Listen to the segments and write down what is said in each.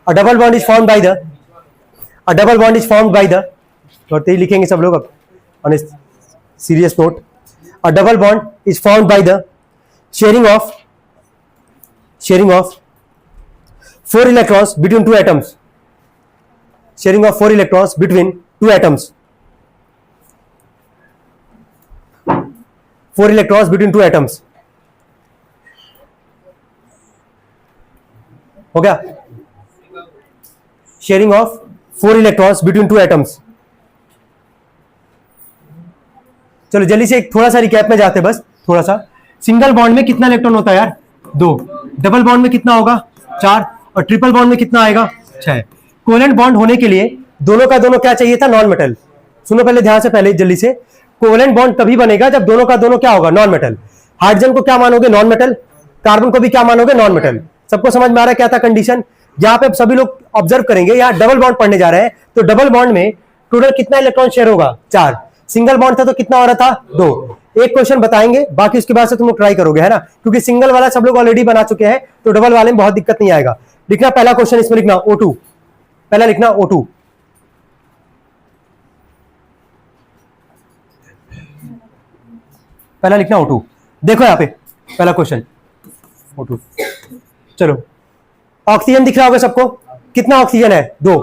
A double bond is formed by the a double bond is formed by the और तो लिखेंगे सब लोग अब on a serious note. A double bond is formed by the sharing of 4 electrons between two atoms. Sharing of 4 electrons between two atoms. 4 electrons between two atoms. हो गया? Sharing of 4 electrons between two atoms. चलो जल्दी से एक थोड़ा सा recap में जाते हैं, बस थोड़ा सा. सिंगल बॉन्ड में कितना इलेक्ट्रॉन होता है यार? 2. डबल बॉन्ड में कितना होगा? 4. और ट्रिपल बॉन्ड में कितना आएगा? 6. कोवेलेंट बॉन्ड होने के लिए दोनों का दोनों क्या चाहिए था? Non metal. सुनो पहले ध्यान से, पहले जल्दी से. कोवेलेंट बॉन्ड तभी बनेगा जब दोनों का दोनों क्या होगा? Non metal. हाइड्रोजन को क्या मानोगे? Non metal. कार्बन को भी क्या मानोगे? Non metal. सबको समझ में आ रहा है क्या था कंडीशन? यहाँ पे सभी लोग ऑब्जर्व करेंगे, यहाँ डबल बॉन्ड पढ़ने जा रहे हैं, तो डबल बॉन्ड में टोटल कितना इलेक्ट्रॉन शेयर होगा? 4. सिंगल बॉन्ड था तो कितना हो रहा था? 2. एक क्वेश्चन बताएंगे, बाकी उसके बाद से तुम लोग ट्राई करोगे, है ना, क्योंकि सिंगल वाला सब लोग ऑलरेडी बना चुके हैं, तो डबल वाले में बहुत दिक्कत नहीं आएगा. लिखना पहला क्वेश्चन, इसमें लिखना O2. पहला लिखना O2. पहला लिखना O2. देखो यहाँ पे पहला क्वेश्चन O2. चलो, ऑक्सीजन दिख रहा होगा सबको. कितना ऑक्सीजन है? 2.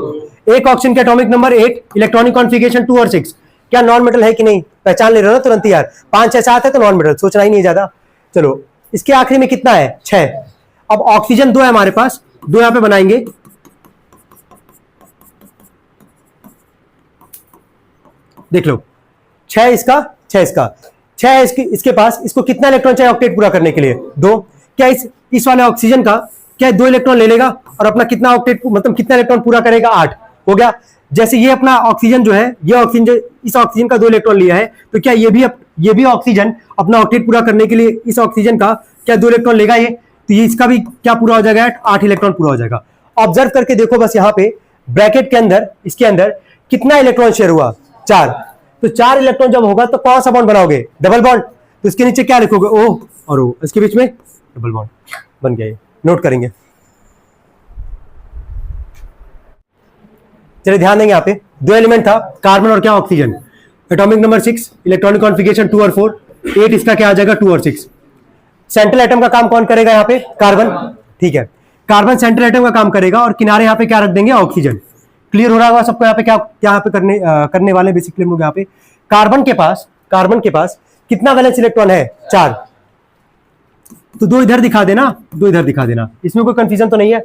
एक ऑक्सीजन के एटॉमिक नंबर 8, इलेक्ट्रॉनिक कॉन्फ़िगरेशन 2 और 6. क्या नॉन मेटल है कि नहीं? पहचान ले रहे हो ना तुरंत यार. 5 6 7 है तो नॉन मेटल, सोचना ही नहीं ज्यादा. चलो, इसके आखिरी में कितना है? 6. अब ऑक्सीजन 2 है हमारे पास, 2 यहां पे बनाएंगे. देख लो, 6 इसका, 6 इसका, 6 इसके पास. इसको कितना इलेक्ट्रॉन चाहिए ऑक्टेट पूरा करने के लिए? 2. क्या इस वाले ऑक्सीजन का क्या 2 इलेक्ट्रॉन ले लेगा और अपना कितना ऑक्टेट, मतलब कितना इलेक्ट्रॉन पूरा करेगा? 8. हो गया. जैसे ये अपना ऑक्सीजन जो है, ये ऑक्सीजन, इस ऑक्सीजन का 2 इलेक्ट्रॉन लिया है, तो क्या ये भी ऑक्सीजन अपना ऑक्टेट पूरा करने के लिए इस ऑक्सीजन का क्या 2 इलेक्ट्रॉन लेगा ये? तो ये इसका भी क्या पूरा हो जाएगा? 8 इलेक्ट्रॉन पूरा हो जाएगा. ऑब्जर्व करके देखो बस, यहाँ पे ब्रैकेट के अंदर, इसके अंदर कितना इलेक्ट्रॉन शेयर हुआ? 4. तो 4 इलेक्ट्रॉन जब होगा तो कौन सा बॉन्ड बनाओगे? Double bond. तो इसके नीचे क्या लिखोगे? O और O. इसके बीच में डबल बॉन्ड बन गया. ये नोट करेंगे. चलिए ध्यान देंगे, यहाँ पे 2 एलिमेंट था, कार्बन और क्या? Oxygen. Atomic number 6, electronic configuration 2 और 4. 8 इसका क्या आ जाएगा? 2 और 6. सेंट्रल एटम का काम कौन करेगा यहाँ पे? कार्बन. ठीक है, कार्बन सेंट्रल एटम का काम करेगा और किनारे यहाँ पे क्या रख देंगे? ऑक्सीजन. क्लियर हो रहा होगा सबको यहाँ पे क्या यहाँ पे करने वाले बेसिकली हम लोग यहाँ पे. कार्बन के पास कितना वैलेंस इलेक्ट्रॉन है? 4. तो 2 इधर दिखा देना, 2 इधर दिखा देना, इसमें कोई कंफ्यूजन तो नहीं है.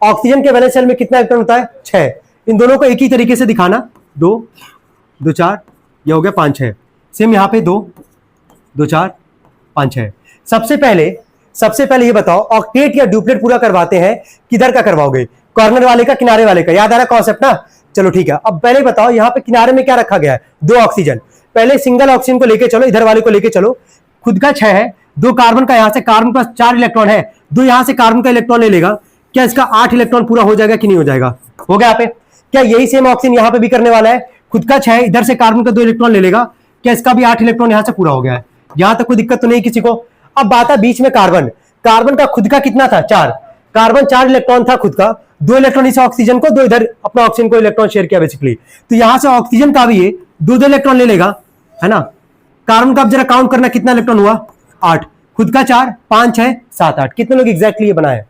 ऑक्सीजन के वैलेंस शेल में कितना इलेक्ट्रॉन होता है? 6. इन दोनों को एक ही तरीके से दिखाना. 2 2 4, ये हो गया 5 6. सेम यहाँ पे 2 2 4 5 6. सबसे पहले ये बताओ, ऑक्टेट या ड्यूप्लेट पूरा करवाते हैं, किधर का करवाओगे? कॉर्नर वाले का, किनारे वाले का? याद आ रहा कॉन्सेप्ट ना? चलो ठीक है. अब पहले बताओ, यहाँ पे किनारे में क्या रखा गया है? 2 ऑक्सीजन. पहले सिंगल ऑक्सीजन को लेके चलो, इधर वाले को लेके चलो. खुद का 6 है, 2 कार्बन का, यहाँ से कार्बन का 4 इलेक्ट्रॉन है, 2 यहाँ से कार्बन का इलेक्ट्रॉन ले लेगा. क्या इसका 8 इलेक्ट्रॉन पूरा हो जाएगा कि नहीं हो जाएगा? हो गया यहाँ पे. क्या यही सेम ऑक्सीजन यहाँ पे भी करने वाला है? खुद का 6, इधर से कार्बन का 2 इलेक्ट्रॉन ले लेगा. क्या इसका भी 8 इलेक्ट्रॉन यहाँ से पूरा हो गया है? यहाँ तक कोई दिक्कत तो नहीं किसी को. अब बात है बीच में कार्बन. कार्बन का खुद का कितना था? 4. कार्बन 4 इलेक्ट्रॉन था खुद का, 2 इलेक्ट्रॉन इस ऑक्सीजन को, 2 इधर अपना ऑक्सीजन को इलेक्ट्रॉन शेयर किया बेसिकली. तो यहाँ से ऑक्सीजन का भी ये 2 इलेक्ट्रॉन ले लेगा, है ना. कार्बन का अब जरा काउंट करना, कितना इलेक्ट्रॉन हुआ? 8. खुद का 4, 5 6 7 8. कितने लोग एग्जैक्टली ये बनाए?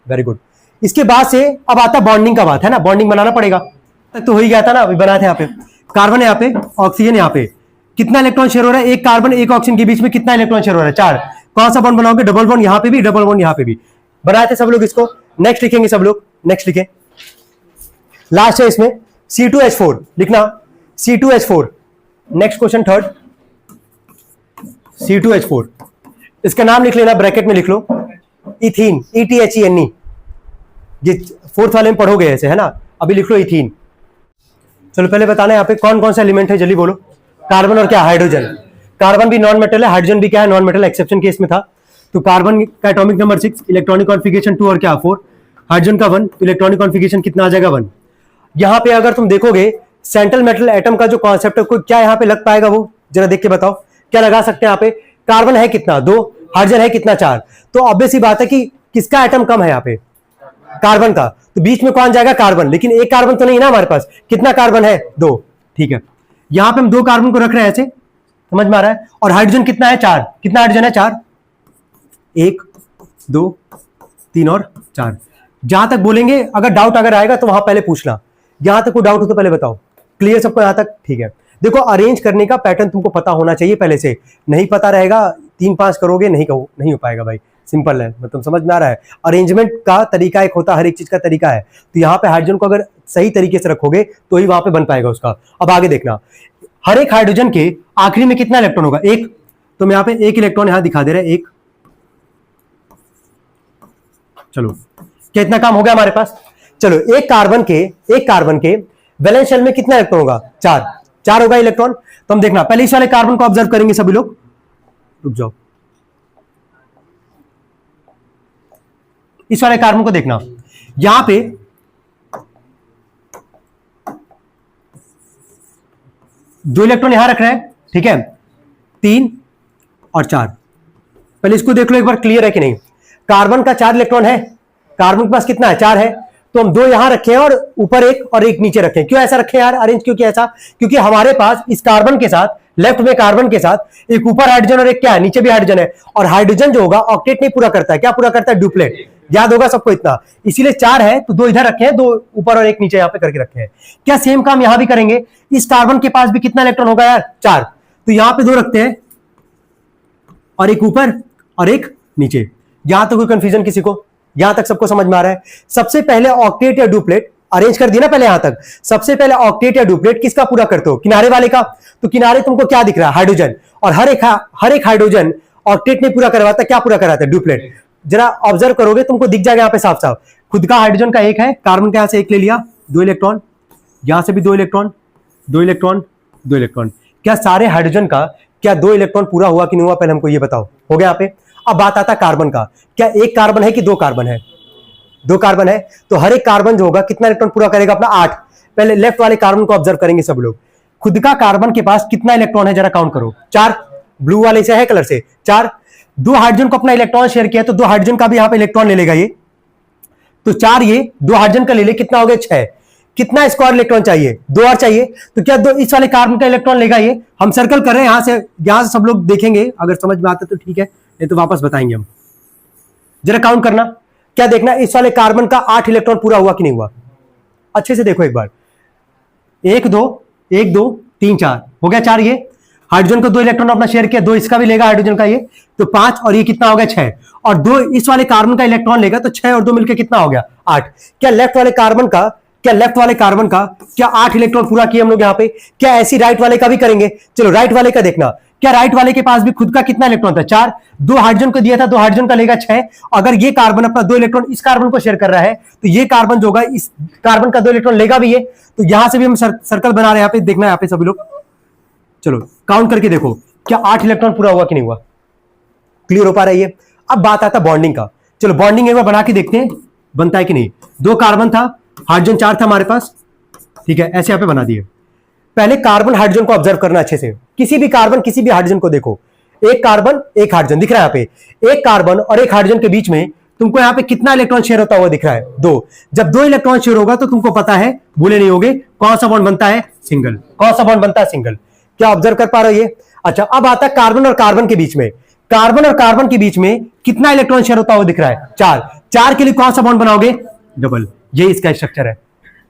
Very good. इसके बाद से अब आता बॉन्डिंग का बात, है ना. बॉन्डिंग बनाना पड़ेगा. तो हो ही गया था ना, अभी बनाए थे. यहाँ पे कार्बन है, यहाँ पे ऑक्सीजन, यहाँ पे कितना इलेक्ट्रॉन शेयर हो रहा है? एक कार्बन एक ऑक्सीजन के बीच में कितना इलेक्ट्रॉन शेयर हो रहा है? 4. कौन सा बॉन्ड बनाओगे? Double bond. यहाँ पे भी डबल बॉन्ड, यहाँ पे भी बनाए थे सब लोग. इसको नेक्स्ट लिखेंगे सब लोग. नेक्स्ट लिखें, लास्ट है इसमें C2H4 लिखना. C2H4. Next question third, C2H4. इसका नाम लिख लेना, ब्रैकेट में लिख लो इथीन. ETHENE. ये 4th वाले में पढ़ोगे ऐसे, है ना. अभी लिख लो इथीन. चलो पहले बताना यहाँ पे कौन कौन सा एलिमेंट है, जल्दी बोलो. कार्बन और क्या? हाइड्रोजन. कार्बन भी नॉन मेटल है, हाइड्रोजन भी क्या है? Non metal. एक्सेप्शन केस में था. तो कार्बन का एटॉमिक नंबर 6, इलेक्ट्रॉनिक कॉन्फ़िगरेशन 2 और क्या? 4. हाइड्रोजन का 1, इलेक्ट्रॉनिक कॉन्फ़िगरेशन कितना आ जाएगा? 1. यहाँ पे अगर तुम देखोगे सेंट्रल मेटल एटम का जो कॉन्सेप्ट है, कोई क्या यहाँ पे लग पाएगा? वो जरा देख के बताओ, क्या लगा सकते हैं यहाँ पे? कार्बन है कितना? 2. हाइड्रोजन है कितना? 4. तो ऑब्वियस ही बात है कि किसका एटम कम है यहाँ पे? कार्बन का, तो बीच में कौन जाएगा? कार्बन। लेकिन एक कार्बन तो नहीं ना हमारे पास, कितना कार्बन है? 2। ठीक है, यहां पे हम 2 कार्बन को रख रहे हैं ऐसे, समझ में आ रहा है? और हाइड्रोजन कितना है? 4। कितना हाइड्रोजन है? 4। 1 2 3 और 4। जहां तक बोलेंगे, अगर डाउट अगर आएगा तो वहां पहले पूछना, यहां तक कोई डाउट हो तो पहले बताओ। क्लियर सबको यहां तक? ठीक है, देखो अरेंज करने का पैटर्न तुमको पता होना चाहिए पहले से, नहीं पता रहेगा 3-5 करोगे, नहीं हो पाएगा भाई, सिंपल है, मतलब समझ में आ रहा है? अरेंजमेंट का तरीका एक होता है, हर एक चीज का तरीका है, तो यहाँ पे हाइड्रोजन को अगर सही तरीके से रखोगे तो ही वहां पे बन पाएगा उसका। अब आगे देखना, हर एक हाइड्रोजन के आखिरी में कितना इलेक्ट्रॉन होगा? 1। तो मैं यहाँ पे 1 इलेक्ट्रॉन यहां दिखा दे रहा है, 1। चलो, क्या इतना काम हो गया हमारे पास? चलो, एक कार्बन के वैलेंस शेल में कितना इलेक्ट्रॉन होगा? 4 होगा इलेक्ट्रॉन। तो हम देखना, पहले इस वाले कार्बन को ऑब्जर्व करेंगे सभी लोग, रुक जाओ, इस वाले कार्बन को देखना, यहां पे दो इलेक्ट्रॉन यहां रख रहे हैं, ठीक है, 3 और 4। पहले इसको देख लो एक बार, क्लियर है कि नहीं? कार्बन का 4 इलेक्ट्रॉन है, कार्बन के पास कितना है? 4 है, तो हम 2 यहां रखे हैं और ऊपर 1 और 1 नीचे रखे हैं। क्यों ऐसा रखे यार? अरेंज क्यों किया ऐसा? क्योंकि हमारे पास इस कार्बन के साथ, लेफ्ट में कार्बन के साथ एक ऊपर हाइड्रोजन और एक क्या है? नीचे भी हाइड्रोजन है, और हाइड्रोजन जो होगा ऑक्टेट नहीं पूरा करता है, क्या पूरा करता है? डुप्लेट। याद होगा सबको इतना, इसीलिए 4 है तो 2 इधर रखे हैं, 2 ऊपर और 1 नीचे यहां पे करके रखे हैं। क्या सेम काम यहां भी करेंगे? इस कार्बन के पास भी कितना इलेक्ट्रॉन होगा यार? 4, तो यहां पे 2 रखते हैं और एक ऊपर और एक नीचे। यहां तक कोई कंफ्यूजन किसी को? यहां तक सबको समझ में आ रहा है? सबसे पहले ऑक्टेट या डुप्लेट अरेंज कर दिया ना पहले यहां तक। सबसे पहले ऑक्टेट या डुप्लेट किसका पूरा करते हो? किनारे वाले का। तो किनारे तुमको क्या दिख रहा है? हाइड्रोजन। और हर एक हाइड्रोजन ऑक्टेट नहीं पूरा करवाता, क्या पूरा कराता है? डुप्लेट। जरा ऑब्जर्व करोगे तुमको दिख जाएगा यहां पे साफ साफ। खुद का हाइड्रोजन का 1 है, कार्बन का यहां से 1 ले लिया, 2 इलेक्ट्रॉन, यहां से भी 2 इलेक्ट्रॉन, 2 इलेक्ट्रॉन, 2 इलेक्ट्रॉन। क्या सारे हाइड्रोजन का क्या 2 इलेक्ट्रॉन पूरा हुआ कि नहीं हुआ? पहले हमको ये बताओ। हो गया यहाँ पे? अब बात आता कार्बन का, क्या 1 कार्बन है कि 2 कार्बन है? 2 कार्बन है, तो हर एक कार्बन जो होगा कितना इलेक्ट्रॉन पूरा करेगा अपना? 8। पहले लेफ्ट वाले कार्बन को ऑब्जर्व करेंगे सब लोग। खुद का कार्बन के पास कितना इलेक्ट्रॉन है जरा काउंट करो। 4, ब्लू वाले से है कलर से 4। 2 हाइड्रोजन को अपना इलेक्ट्रॉन शेयर किया, तो 2 हाइड्रोजन का भी यहां पे इलेक्ट्रॉन ले लेगा ये, तो 4 ये 2 हाइड्रोजन का ले ले, कितना हो गया? 6। कितना स्क्वायर इलेक्ट्रॉन चाहिए? 2 और चाहिए, तो क्या 2 इस वाले कार्बन का इलेक्ट्रॉन लेगा ये? हम सर्कल कर रहे हैं यहां से सब लोग देखेंगे, अगर समझ में आता तो ठीक है, नहीं तो वापस बताएंगे हम। जरा काउंट करना, क्या देखना इस वाले कार्बन का 8 इलेक्ट्रॉन पूरा हुआ कि नहीं हुआ? अच्छे से देखो एक बार, 1 2 1 2 3 4 हो गया। 4 ये हाइड्रोजन को 2 इलेक्ट्रॉन अपना शेयर किया, 2 इसका भी लेगा हाइड्रोजन का ये, तो 5, और ये कितना हो गया? 6। और 2 इस वाले कार्बन का इलेक्ट्रॉन लेगा, तो 6 और 2 मिलकर कितना हो गया? 8। क्या लेफ्ट वाले कार्बन का क्या 8 इलेक्ट्रॉन पूरा किए हम लोग यहाँ पे? क्या ऐसी राइट वाले का भी करेंगे? चलो राइट वाले का देखना, क्या राइट वाले के पास भी खुद का कितना इलेक्ट्रॉन था? 4। 2 हाइड्रोजन को दिया था, 2 हाइड्रोजन का लेगा 6। अगर ये कार्बन अपना 2 इलेक्ट्रॉन इस कार्बन को शेयर कर रहा है, तो ये कार्बन जो होगा इस कार्बन का 2 इलेक्ट्रॉन लेगा भी ये, तो यहां से भी हम सर्कल बना रहे हैं यहाँ पे, देखना यहाँ पे सभी लोग। चलो काउंट करके देखो, क्या 8 इलेक्ट्रॉन पूरा हुआ कि नहीं हुआ? क्लियर हो पा रहा है ये? अब बात आता बॉन्डिंग का। चलो बॉन्डिंग एक बार बना के देखते हैं बनता है कि नहीं। 2 कार्बन था, हाइड्रोजन 4 था हमारे पास, ठीक है, ऐसे यहां पे बना दिए। पहले कार्बन हाइड्रोजन को ऑब्जर्व करना अच्छे से, किसी भी कार्बन किसी भी हाइड्रोजन को देखो, 1 कार्बन 1 हाइड्रोजन दिख रहा है यहाँ पे। 1 कार्बन और 1 हाइड्रोजन के बीच में तुमको यहाँ पे कितना इलेक्ट्रॉन शेयर होता हुआ दिख रहा है? 2। जब 2 इलेक्ट्रॉन शेयर होगा तो तुमको पता है, भूले नहीं होगे, कौन सा बॉन्ड बनता है? सिंगल। कौन सा बॉन्ड बनता है? सिंगल। क्या ऑब्जर्व कर पा रहे हो ये? अच्छा, अब आता है कार्बन और कार्बन के बीच में। कार्बन और कार्बन के बीच में कितना इलेक्ट्रॉन शेयर होता हुआ दिख रहा है? 4। 4 के लिए कौन सा बॉन्ड बनाओगे? डबल। ये इसका स्ट्रक्चर है।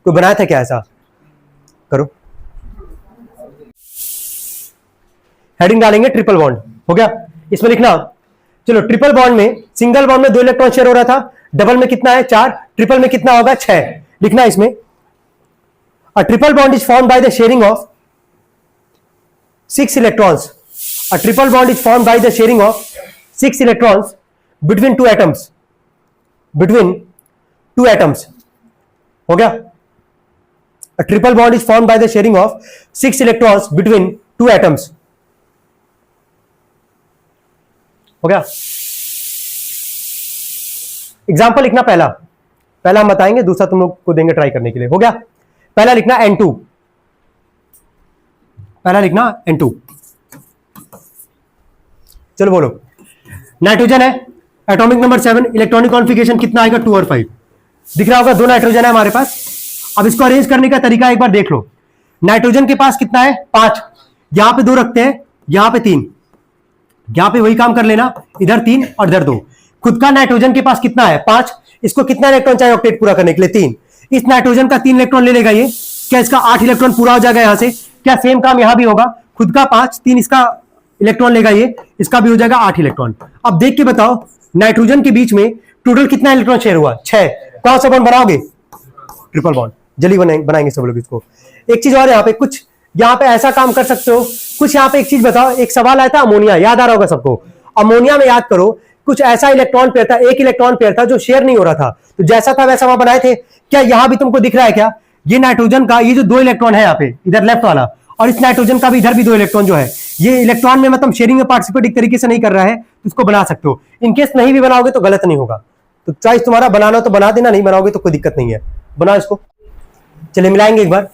तो बनाया था क्या ऐसा? करो, हेडिंग डालेंगे ट्रिपल बॉन्ड। हो गया? इसमें लिखना, चलो ट्रिपल बॉन्ड में, सिंगल बॉन्ड में 2 इलेक्ट्रॉन शेयर हो रहा था, डबल में कितना है? 4, ट्रिपल में कितना होगा? 6। लिखना इसमें, a triple bond is formed by the sharing of 6 electrons. A triple bond is formed by the sharing of 6 electrons between 2 atoms. Between 2 atoms. हो गया? A triple bond is formed by the sharing of 6 electrons between 2 atoms. हो गया? Example लिखना पहला हम बताएंगे, दूसरा तुम लोग को देंगे ट्राई करने के लिए। हो गया? पहला लिखना N2। पहला लिखना N2। चलो बोलो, नाइट्रोजन है, एटॉमिक नंबर 7, इलेक्ट्रॉनिक कॉन्फ़िगरेशन कितना आएगा? 2 और 5। दिख रहा होगा, 2 नाइट्रोजन है हमारे पास। अब इसको अरेंज करने का तरीका एक बार देख लो। नाइट्रोजन के पास कितना है 5, यहां पे 2 रखते हैं, यहां पे 3, यहां पे वही काम कर लेना, इधर 3 और इधर 2। खुद का नाइट्रोजन के पास कितना है 5, इसको कितना इलेक्ट्रॉन चाहिए ऑक्टेट पूरा करने के लिए 3। इस नाइट्रोजन का 3 इलेक्ट्रॉन ले लेगा ये, क्या इसका 8 इलेक्ट्रॉन पूरा हो जाएगा यहां से? क्या सेम काम यहां भी होगा? खुद का 5, 3 इसका इलेक्ट्रॉन लेगा ये, इसका भी हो जाएगा 8 इलेक्ट्रॉन। अब देख के बताओ नाइट्रोजन के बीच में टोटल कितना इलेक्ट्रॉन शेयर हुआ? 6। कौन सा बॉन्ड बनाओगे? Triple bond. जल्दी बनाएंगे सब लोग इसको। एक चीज और यहाँ पे कुछ यहाँ पे ऐसा काम कर सकते हो, कुछ यहाँ पे एक चीज बताओ, एक सवाल आया था अमोनिया, याद आ रहा होगा सबको। अमोनिया में याद करो कुछ ऐसा इलेक्ट्रॉन पेयर था, एक इलेक्ट्रॉन पेयर था जो शेयर नहीं हो रहा था, तो जैसा था वैसा वहां बनाए थे। क्या यहां भी तुमको दिख रहा है क्या? ये नाइट्रोजन का ये जो 2 इलेक्ट्रॉन है यहाँ पे इधर लेफ्ट वाला, और इस नाइट्रोजन का भी इधर भी 2 इलेक्ट्रॉन जो है, ये इलेक्ट्रॉन में मतलब शेयरिंग में पार्टिसिपेट एक तरीके से नहीं कर रहा है, तो इसको बना सकते हो। इनकेस नहीं भी बनाओगे तो गलत नहीं होगा, तो चॉइस तुम्हारा, बनाना तो बना देना, नहीं बनाओगे तो कोई दिक्कत नहीं है, बनाओ इसको। चलिए मिलाएंगे एक बार।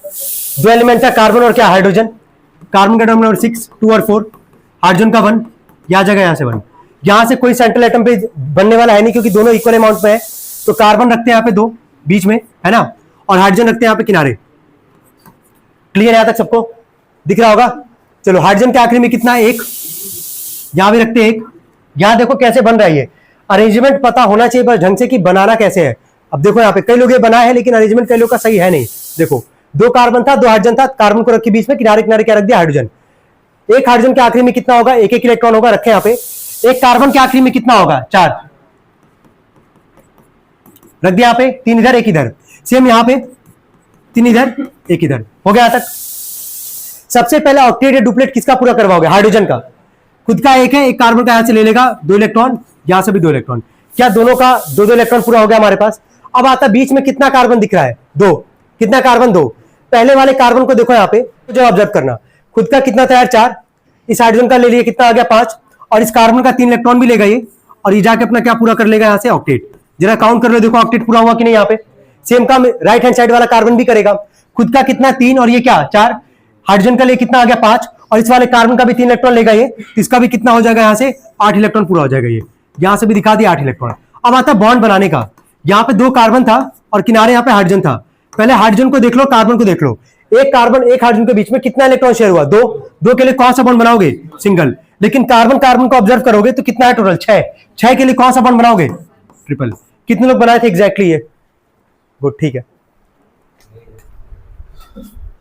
2 एलिमेंट है कार्बन और क्या हाइड्रोजन। कार्बन का एटम नंबर 6, 2 और 4, हाइड्रोजन का 1, यह जगह यहां से 1। यहां से कोई सेंट्रल एटम पे बनने वाला है नहीं क्योंकि दोनों इक्वल अमाउंट में है, तो कार्बन रखते हैं यहाँ पे 2 बीच में, है ना, और हाइड्रोजन रखते हैं यहाँ पे किनारे। क्लियर यहां तक सबको दिख रहा होगा? चलो हाइड्रोजन के आखिरी में कितना है 1, यहां भी रखते हैं 1। यहां देखो कैसे बन रहा है ये, अरेंजमेंट पता होना चाहिए बस ढंग से कि बनाना कैसे है। अब देखो यहाँ पे कई लोग ये बनाए हैं लेकिन अरेंजमेंट कई लोग का सही है नहीं। देखो 2 कार्बन था, 2 हाइड्रोजन था, कार्बन को रखी बीच में, किनारे किनारे क्या रख दिया हाइड्रोजन। एक हाइड्रोजन के आखिरी में कितना होगा? 1 इलेक्ट्रॉन होगा, रखे यहाँ पे। एक कार्बन के आखिरी में कितना होगा? 4, रख दिया यहाँ पे, 3 इधर 1 इधर। सेम यहाँ पे 3 इधर 1 इधर, हो गया तक। सबसे पहले ऑक्टेट या डुप्लेट किसका पूरा करवाओगे? हाइड्रोजन का। खुद का 1 है, एक कार्बन का यहां से ले लेगा 2 इलेक्ट्रॉन, यहां से भी 2 इलेक्ट्रॉन। क्या दोनों का 2-2 इलेक्ट्रॉन पूरा हो गया हमारे पास? अब आता बीच में कितना कार्बन दिख रहा है? 2। कितना कार्बन? 2। पहले वाले कार्बन को देखो यहाँ पे, जो ऑब्जर्व करना, खुद का कितना था यार 4, इस हाइड्रोजन का ले लिया कितना आ गया 5, और इस कार्बन का 3 इलेक्ट्रॉन भी लेगा ये, और ये जाके अपना क्या पूरा कर लेगा यहाँ से? ऑक्टेट। जरा काउंट कर लो, देखो ऑक्टेट पूरा हुआ कि नहीं यहाँ पे। सेम काम राइट हैंड साइड वाला कार्बन भी करेगा। खुद का कितना 3 और ये क्या 4, हाइड्रोजन का लिए कितना आ गया 5, और इस वाले कार्बन का भी 3 इलेक्ट्रॉन लेगा ये, इसका भी कितना हो जाएगा यहाँ से? 8 इलेक्ट्रॉन पूरा हो जाएगा ये। यहां से भी दिखा दिया 8 इलेक्ट्रॉन। अब आता बॉन्ड बनाने का। यहाँ पे 2 कार्बन था और किनारे यहाँ पे हाइड्रोजन था। पहले हाइड्रोजन को देख लो, कार्बन को देख लो। एक कार्बन एक हाइड्रोजन के बीच में कितना इलेक्ट्रॉन शेयर हुआ? 2। 2 के लिए कौन सा बॉन्ड बनाओगे? सिंगल। लेकिन कार्बन कार्बन को ऑब्जर्व करोगे तो कितना है टोटल? 6। 6 के लिए कौन सा बॉन्ड बनाओगे? ट्रिपल। कितने लोग बनाए थे एग्जैक्टली ये? गुड, ठीक है।